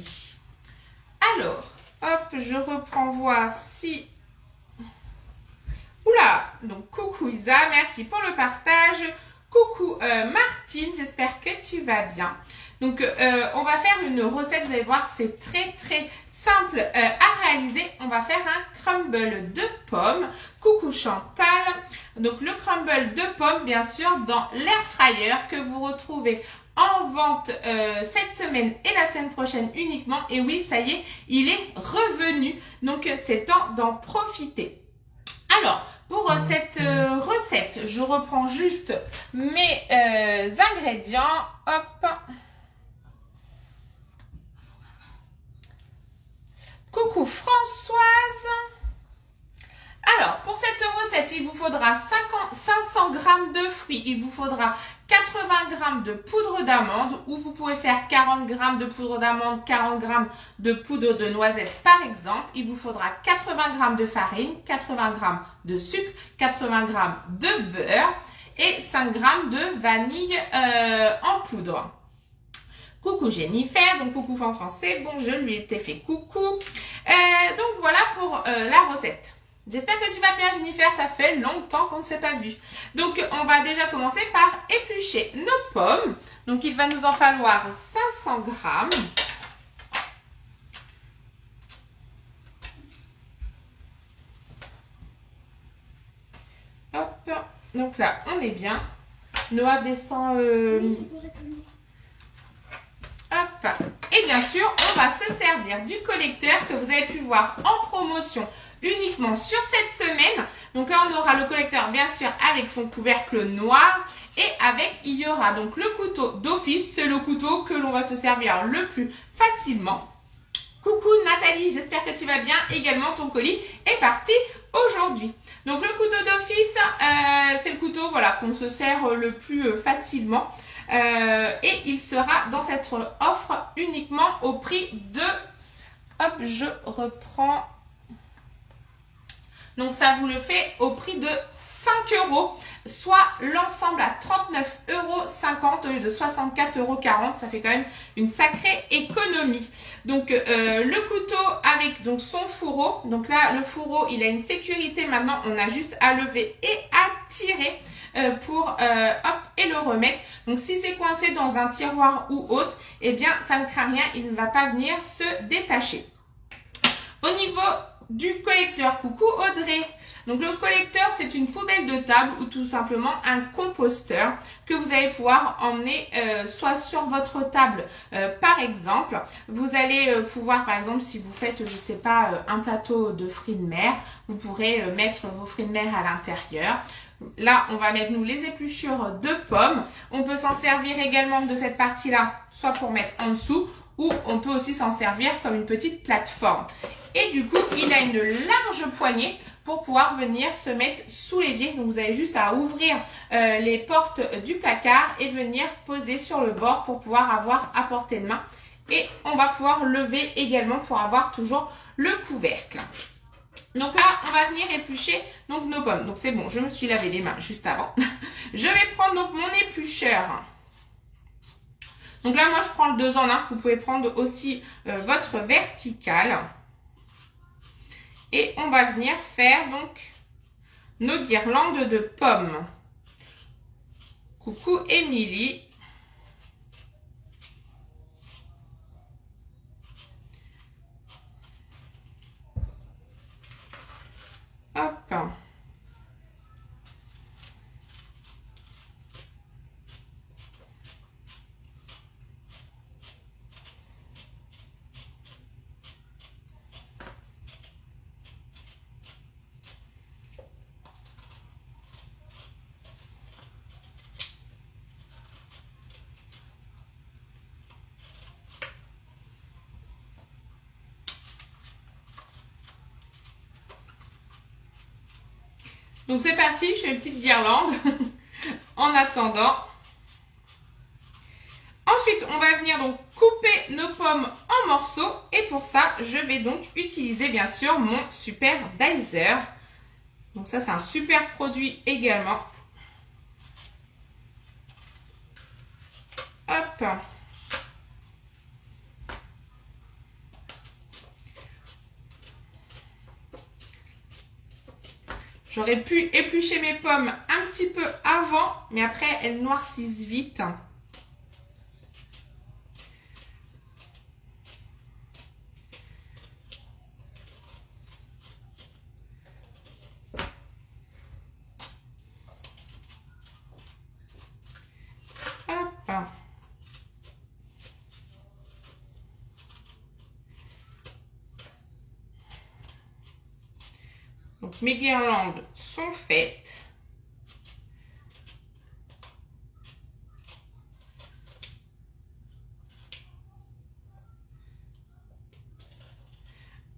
Émilie. Alors, hop, je reprends voir si... Oula, donc coucou Isa, merci pour le partage. Coucou Martine, j'espère que tu vas bien. Donc, on va faire une recette, vous allez voir, c'est très simple à réaliser. On va faire un crumble de pommes. Coucou Chantal. Donc, le crumble de pommes, bien sûr, dans l'air fryer que vous retrouvez en vente cette semaine et la semaine prochaine uniquement. Et oui, ça y est, il est revenu. Donc, c'est temps d'en profiter. Alors, pour cette recette, je reprends juste mes ingrédients. Hop. Coucou Françoise. Alors, pour cette recette, il vous faudra 500 g de fruits, il vous faudra 80 g de poudre d'amande, ou vous pouvez faire 40 g de poudre d'amande, 40 g de poudre de noisette par exemple. Il vous faudra 80 g de farine, 80 g de sucre, 80 g de beurre et 5 g de vanille en poudre. Coucou Jennifer, donc coucou en français, bon je lui ai fait coucou. Donc voilà pour la recette. J'espère que tu vas bien Jennifer, ça fait longtemps qu'on ne s'est pas vu. Donc on va déjà commencer par éplucher nos pommes. Donc il va nous en falloir 500 g. Hop, donc là on est bien. Noah descend... Hop. Et bien sûr, on va se servir du collecteur que vous avez pu voir en promotion uniquement sur cette semaine. Donc là, on aura le collecteur bien sûr avec son couvercle noir et avec, il y aura donc le couteau d'office. C'est le couteau que l'on va se servir le plus facilement. Coucou Nathalie, j'espère que tu vas bien. Également, ton colis est parti aujourd'hui. Donc le couteau d'office, c'est le couteau voilà, qu'on se sert le plus facilement. Et il sera dans cette offre uniquement au prix de... Hop, je reprends. Donc ça vous le fait au prix de 5 €, soit l'ensemble à 39,50 € au lieu de 64,40 €. Ça fait quand même une sacrée économie. Donc le couteau avec donc son fourreau. Donc là, le fourreau, il a une sécurité. Maintenant, on a juste à lever et à tirer pour hop et le remettre. Donc si c'est coincé dans un tiroir ou autre, eh bien ça ne craint rien, il ne va pas venir se détacher. Au niveau du collecteur, coucou Audrey. Donc le collecteur, c'est une poubelle de table ou tout simplement un composteur que vous allez pouvoir emmener soit sur votre table par exemple. Vous allez pouvoir par exemple si vous faites je sais pas un plateau de fruits de mer, vous pourrez mettre vos fruits de mer à l'intérieur. Là, on va mettre nous les épluchures de pommes. On peut s'en servir également de cette partie-là, soit pour mettre en dessous, ou on peut aussi s'en servir comme une petite plateforme. Et du coup, il a une large poignée pour pouvoir venir se mettre sous l'évier. Donc, vous avez juste à ouvrir les portes du placard et venir poser sur le bord pour pouvoir avoir à portée de main. Et on va pouvoir lever également pour avoir toujours le couvercle. Donc là, on va venir éplucher donc, nos pommes. Donc c'est bon, je me suis lavé les mains juste avant. Je vais prendre donc mon éplucheur. Donc là, moi, je prends le 2 en 1. Vous pouvez prendre aussi votre verticale. Et on va venir faire donc nos guirlandes de pommes. Coucou Émilie. Hop. Donc c'est parti, je fais une petite guirlande en attendant. Ensuite, on va venir donc couper nos pommes en morceaux. Et pour ça, je vais donc utiliser bien sûr mon Super Dicer. Donc ça, c'est un super produit également. Hop. J'aurais pu éplucher mes pommes un petit peu avant, mais après, elles noircissent vite. Hop. Donc, mes guirlandes sont faites.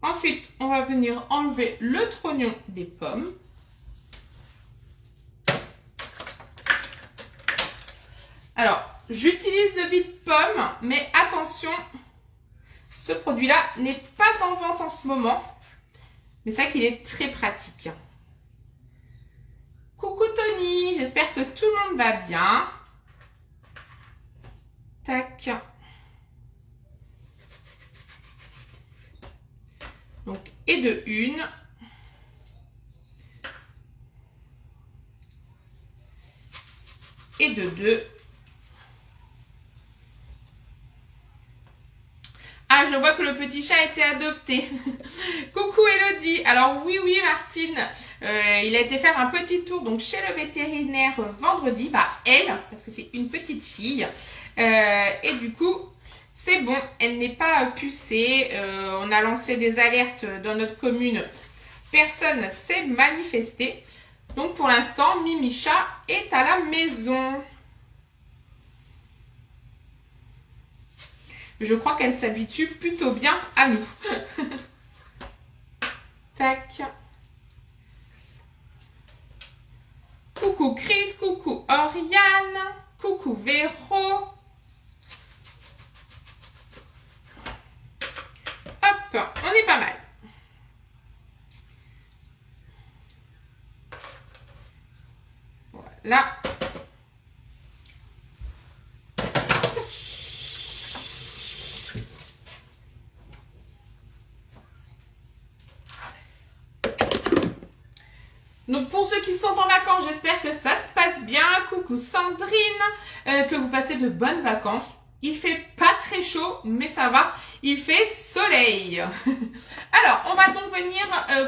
Ensuite, on va venir enlever le trognon des pommes. Alors, j'utilise le vide-pomme, mais attention, ce produit-là n'est pas en vente en ce moment. Mais c'est vrai qu'il est très pratique. Coucou Tony, j'espère que tout le monde va bien. Tac. Donc, et de une. Et de deux. Ah, je vois que le petit chat a été adopté. Coucou Elodie. Alors oui, Martine, il a été faire un petit tour donc chez le vétérinaire vendredi. Bah elle, parce que c'est une petite fille. Et du coup, c'est bon, elle n'est pas pucée. On a lancé des alertes dans notre commune. Personne s'est manifesté. Donc pour l'instant, Mimicha est à la maison. Je crois qu'elle s'habitue plutôt bien à nous. Tac. Coucou Chris, coucou Oriane, coucou Véro. Hop, on est pas mal. Voilà. Donc pour ceux qui sont en vacances, j'espère que ça se passe bien. Coucou Sandrine, que vous passez de bonnes vacances. Il fait pas très chaud, mais ça va. Il fait soleil. Alors, on va donc venir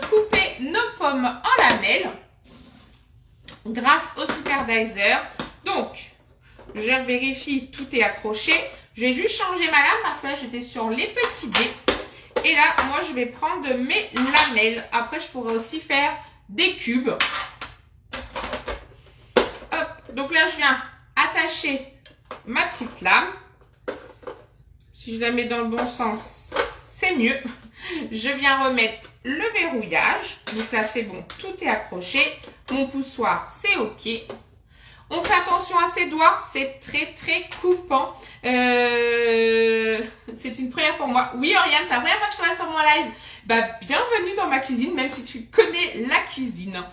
couper nos pommes en lamelles grâce au Super Dicer. Donc, je vérifie, tout est accroché. Je vais juste changer ma lame parce que là, j'étais sur les petits dés. Et là, moi, je vais prendre mes lamelles. Après, je pourrais aussi faire des cubes. Hop. Donc là, je viens attacher ma petite lame. Si je la mets dans le bon sens, c'est mieux. Je viens remettre le verrouillage. Donc là, c'est bon, tout est accroché. Mon poussoir, c'est OK. On fait attention à ses doigts, c'est très très coupant. C'est une première pour moi. Oui, Oriane, c'est la première fois que je te vois sur mon live. Bah, bienvenue dans ma cuisine, même si tu connais la cuisine.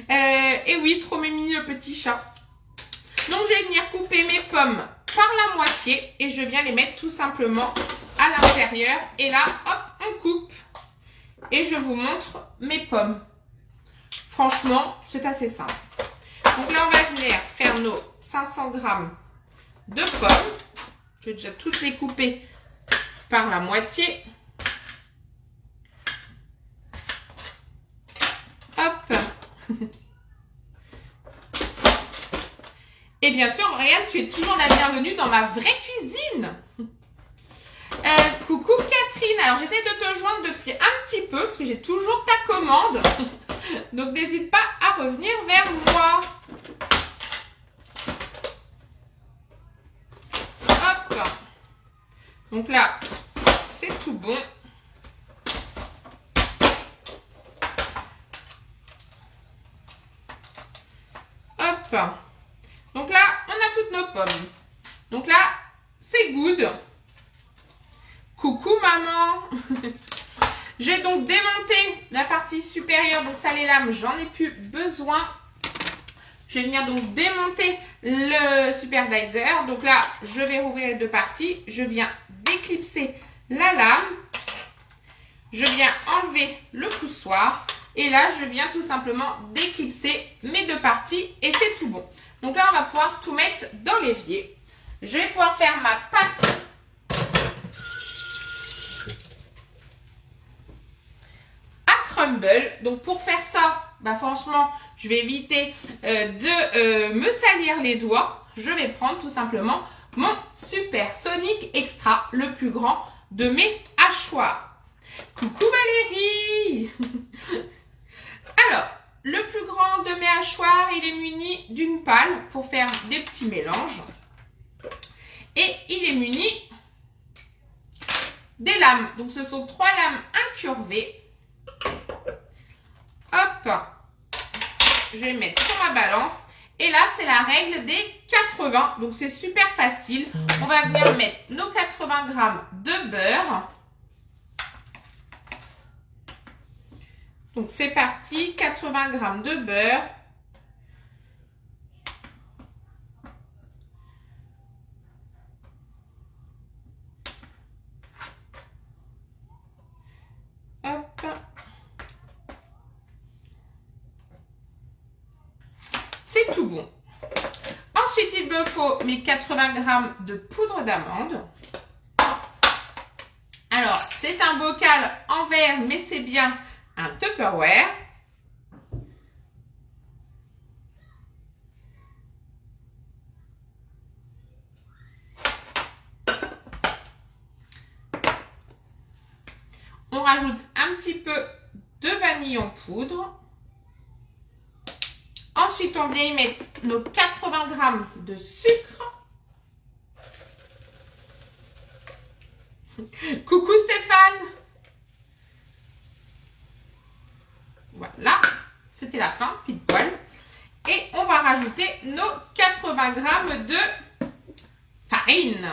Et oui, trop mimi le petit chat. Donc, je vais venir couper mes pommes par la moitié et je viens les mettre tout simplement à l'intérieur. Et là, hop, on coupe. Et je vous montre mes pommes. Franchement, c'est assez simple. Donc là, on va venir faire nos 500 g de pommes. Je vais déjà toutes les couper par la moitié. Hop. Et bien sûr, Oriane, tu es toujours la bienvenue dans ma vraie cuisine. Coucou Catherine. Alors, j'essaie de te joindre depuis un petit peu parce que j'ai toujours ta commande. Donc, n'hésite pas à revenir vers moi. Hop. Donc là, c'est tout bon. Hop. Donc là, on a toutes nos pommes. Donc là, c'est good. Coucou maman. J'ai donc démonté la partie supérieure, donc ça les lames, j'en ai plus besoin. Je vais venir donc démonter le Super Dicer. Donc là, je vais rouvrir les deux parties. Je viens déclipser la lame. Je viens enlever le poussoir. Et là, je viens tout simplement d'éclipser mes deux parties et c'est tout bon. Donc là, on va pouvoir tout mettre dans l'évier. Je vais pouvoir faire ma pâte à crumble. Donc pour faire ça, bah franchement, je vais éviter de me salir les doigts. Je vais prendre tout simplement mon Super Sonic Extra, le plus grand de mes hachoirs. Coucou Valérie. Alors, le plus grand de mes hachoirs, il est muni d'une pale pour faire des petits mélanges. Et il est muni des lames. Donc, ce sont 3 lames incurvées. Hop. Je vais mettre sur ma balance. Et là, c'est la règle des 80. Donc, c'est super facile. On va venir mettre nos 80 grammes de beurre. Donc, c'est parti. 80 grammes de beurre. Hop. C'est tout bon. Ensuite, il me faut mes 80 grammes de poudre d'amande. Alors, c'est un bocal en verre, mais c'est bien un Tupperware. On rajoute un petit peu de vanille en poudre. Ensuite, on vient y mettre nos 80 grammes de sucre. Coucou Stéphane. Voilà, c'était la fin, pile poil. Et on va rajouter nos 80 grammes de farine.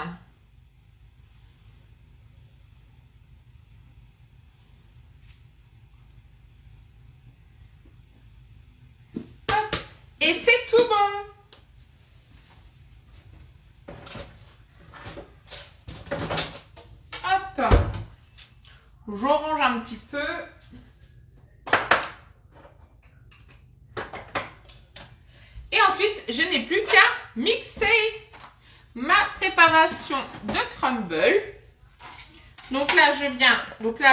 Hop. Et c'est tout bon. Hop. Je range un petit peu. Et ensuite, je n'ai plus qu'à mixer ma préparation de crumble. Donc là,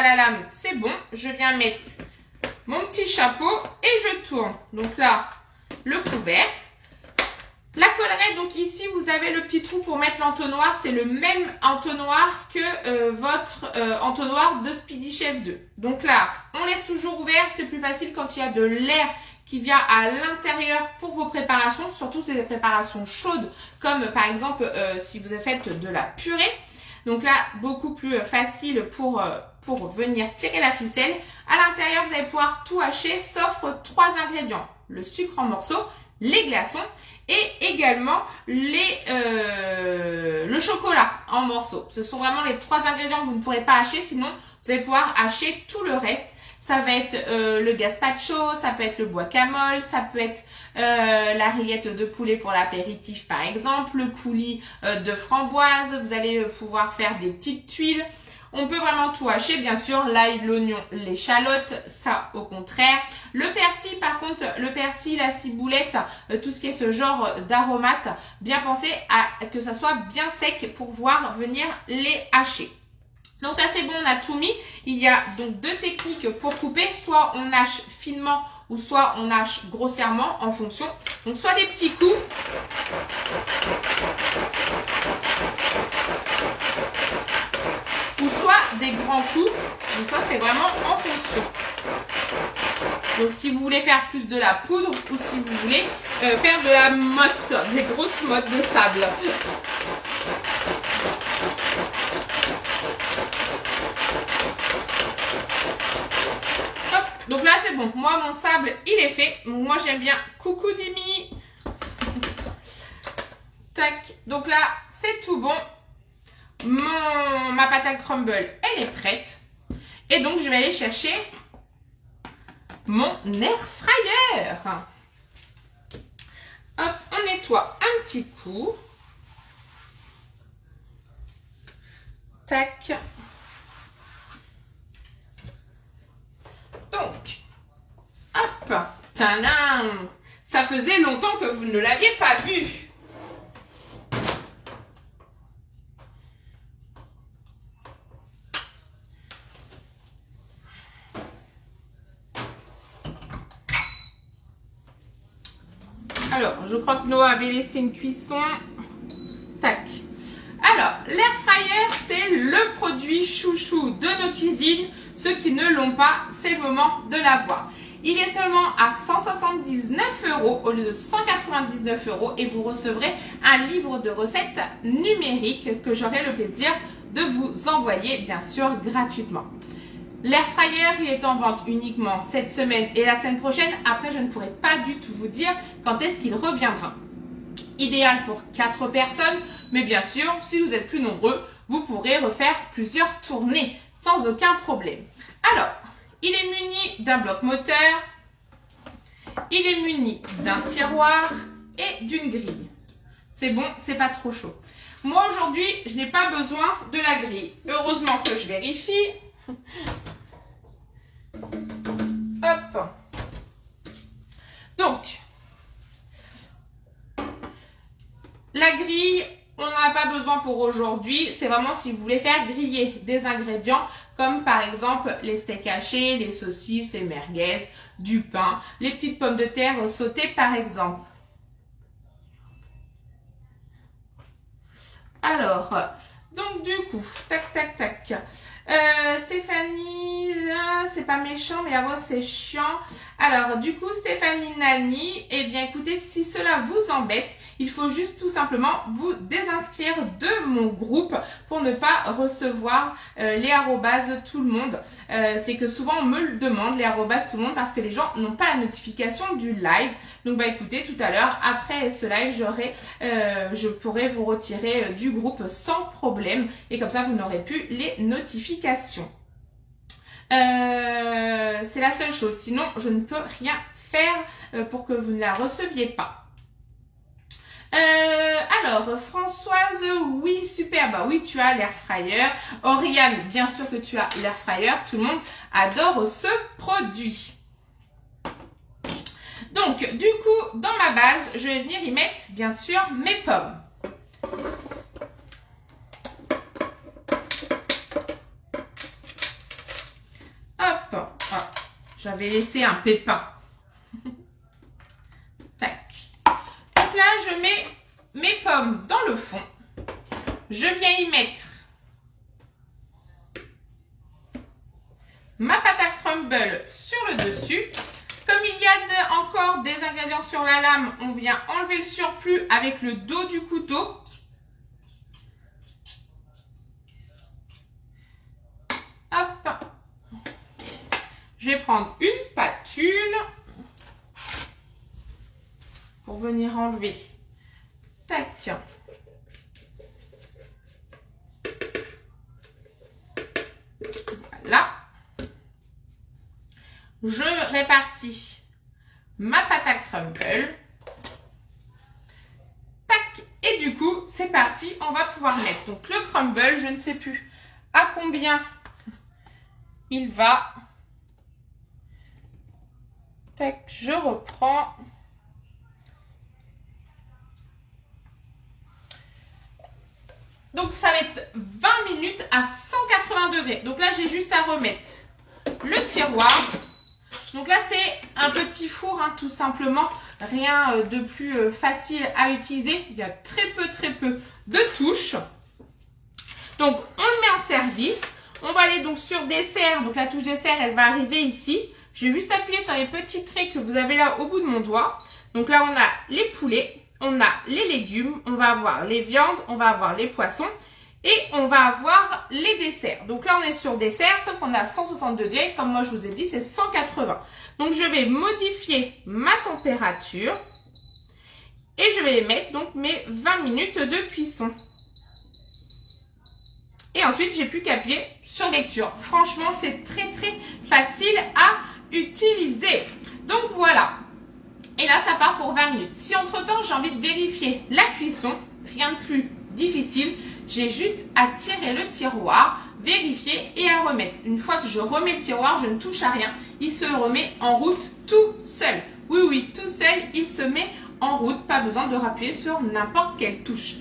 la lame, c'est bon. Je viens mettre mon petit chapeau et je tourne. Donc là, le couvercle. La collerette, donc ici, vous avez le petit trou pour mettre l'entonnoir. C'est le même entonnoir que votre entonnoir de Speedy Chef 2. Donc là, on laisse toujours ouvert. C'est plus facile quand il y a de l'air qui vient à l'intérieur pour vos préparations. Surtout, c'est des préparations chaudes, comme par exemple, si vous avez fait de la purée. Donc là, beaucoup plus facile pour venir tirer la ficelle. À l'intérieur, vous allez pouvoir tout hacher, sauf 3 ingrédients. Le sucre en morceaux, les glaçons et également le chocolat en morceaux. Ce sont vraiment les 3 ingrédients que vous ne pourrez pas hacher, sinon vous allez pouvoir hacher tout le reste. Ça va être le gazpacho, ça peut être le guacamole, ça peut être la rillette de poulet pour l'apéritif par exemple, le coulis de framboise. Vous allez pouvoir faire des petites tuiles. On peut vraiment tout hacher, bien sûr, l'ail, l'oignon, l'échalote, ça au contraire. Le persil, par contre, le persil, la ciboulette, tout ce qui est ce genre d'aromates, bien penser à que ça soit bien sec pour pouvoir venir les hacher. Donc là c'est bon, on a tout mis. Il y a donc 2 techniques pour couper. Soit on hache finement ou soit on hache grossièrement en fonction. Donc soit des petits coups. Ou soit des grands coups. Donc ça c'est vraiment en fonction. Donc si vous voulez faire plus de la poudre ou si vous voulez faire de la motte, des grosses mottes de sable. Donc là, c'est bon. Moi, mon sable, il est fait. Moi, j'aime bien. Coucou Dimi. Tac. Donc là, c'est tout bon. Ma pâte à crumble, elle est prête. Et donc, je vais aller chercher mon air fryer. Hop, on nettoie un petit coup. Tac. Donc, Hop, tadam! Ça faisait longtemps que vous ne l'aviez pas vu. Alors, je crois que Noah avait laissé une cuisson. Tac. Alors, l'air fryer, c'est le produit chouchou de nos cuisines. Ceux qui ne l'ont pas, c'est le moment de l'avoir. Il est seulement à 179 € au lieu de 199 € et vous recevrez un livre de recettes numériques que j'aurai le plaisir de vous envoyer, bien sûr, gratuitement. L'air fryer, il est en vente uniquement cette semaine et la semaine prochaine. Après, je ne pourrai pas du tout vous dire quand est-ce qu'il reviendra. Idéal pour 4 personnes, mais bien sûr, si vous êtes plus nombreux, vous pourrez refaire plusieurs tournées sans aucun problème. Alors, il est muni d'un bloc moteur, il est muni d'un tiroir et d'une grille. C'est bon, c'est pas trop chaud. Moi, aujourd'hui, je n'ai pas besoin de la grille. Heureusement que je vérifie. Hop. Donc, la grille, on n'en a pas besoin pour aujourd'hui. C'est vraiment si vous voulez faire griller des ingrédients comme par exemple les steaks hachés, les saucisses, les merguez, du pain, les petites pommes de terre sautées par exemple. Alors, donc du coup, tac, tac, tac. Stéphanie, c'est pas méchant, mais la voix c'est chiant. Alors, du coup, Stéphanie Nani, eh bien écoutez, si cela vous embête, il faut juste tout simplement vous désinscrire de mon groupe pour ne pas recevoir les arrobases tout le monde. C'est que souvent on me le demande, les arrobases tout le monde, parce que les gens n'ont pas la notification du live. Donc bah écoutez, tout à l'heure, après ce live, je pourrai vous retirer du groupe sans problème. Et comme ça, vous n'aurez plus les notifications. C'est la seule chose. Sinon, je ne peux rien faire pour que vous ne la receviez pas. Alors, Françoise, oui, super, bah oui, tu as l'air fryer. Oriane, bien sûr que tu as l'air fryer. Tout le monde adore ce produit. Donc, du coup, dans ma base, je vais venir y mettre, bien sûr, mes pommes. Hop, ah, j'avais laissé un pépin. Là, je mets mes pommes dans le fond. Je viens y mettre ma pâte à crumble sur le dessus. Comme il y a encore des ingrédients sur la lame, on vient enlever le surplus avec le dos du couteau. Hop. Je vais prendre une spatule pour venir enlever. Tac. Voilà. Je répartis ma pâte à crumble. Tac. Et du coup, c'est parti. On va pouvoir mettre donc le crumble. Je ne sais plus à combien il va. Tac, je reprends. Donc, ça va être 20 minutes à 180 degrés. Donc là, j'ai juste à remettre le tiroir. Donc là, c'est un petit four, hein, tout simplement. Rien de plus facile à utiliser. Il y a très peu de touches. Donc, on le met en service. On va aller donc sur dessert. Donc, la touche dessert, elle va arriver ici. Je vais juste appuyer sur les petits traits que vous avez là au bout de mon doigt. Donc là, on a les poulets. On a les légumes, on va avoir les viandes, on va avoir les poissons et on va avoir les desserts. Donc là, on est sur dessert, sauf qu'on est à 160 degrés. Comme moi, je vous ai dit, c'est 180. Donc, je vais modifier ma température et je vais mettre donc mes 20 minutes de cuisson. Et ensuite, j'ai plus qu'à appuyer sur lecture. Franchement, c'est très facile à utiliser. Donc, voilà. Et là, ça part pour 20 minutes. Si entre-temps, j'ai envie de vérifier la cuisson, rien de plus difficile, j'ai juste à tirer le tiroir vérifier et à remettre. Une fois que je remets le tiroir, je ne touche à rien. Il se remet en route tout seul. Oui, oui, tout seul, il se met en route. Pas besoin de rappuyer sur n'importe quelle touche.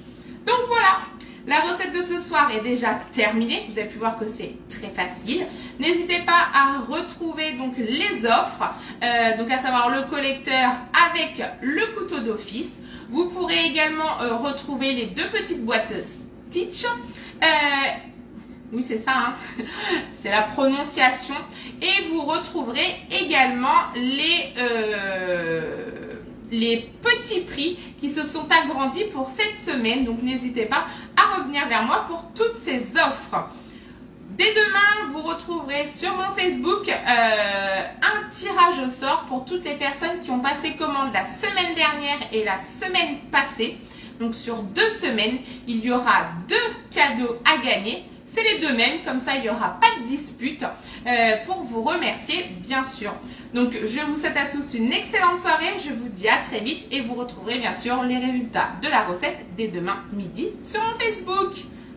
Donc voilà, la recette de ce soir est déjà terminée. Vous avez pu voir que c'est très facile. N'hésitez pas à retrouver donc les offres, donc à savoir le collecteur avec le couteau d'office. Vous pourrez également retrouver les deux petites boîtes Stitch. Oui, c'est ça, hein. C'est la prononciation. Et vous retrouverez également les petits prix qui se sont agrandis pour cette semaine. Donc, n'hésitez pas à revenir vers moi pour toutes ces offres. Dès demain, vous retrouverez sur mon Facebook un tirage au sort pour toutes les personnes qui ont passé commande la semaine dernière et la semaine passée. Donc, sur 2 semaines, il y aura 2 cadeaux à gagner. C'est les 2 mêmes, comme ça il n'y aura pas de dispute pour vous remercier bien sûr. Donc je vous souhaite à tous une excellente soirée, je vous dis à très vite et vous retrouverez bien sûr les résultats de la recette dès demain midi sur mon Facebook.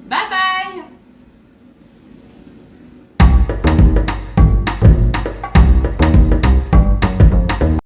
Bye bye!